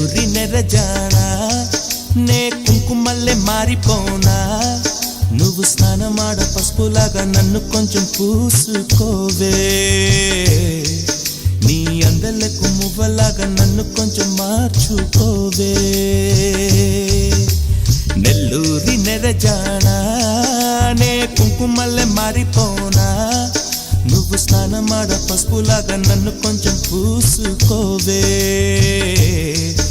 నెల్లూరి నెరజానా నే కుంకుమల్లె మారిపోనా నువ్వు స్నానమాడ పసుపులాగా నన్ను కొంచెం పూసుకోవే నీ అందలకు మువ్వలాగా నన్ను కొంచెం మార్చుకోవే నెల్లూరి నెరజానా నే కుంకుమల్లె మారిపోనా నువ్వు స్నానమాడ పసుపులాగా నన్ను కొంచెం పూసుకోవే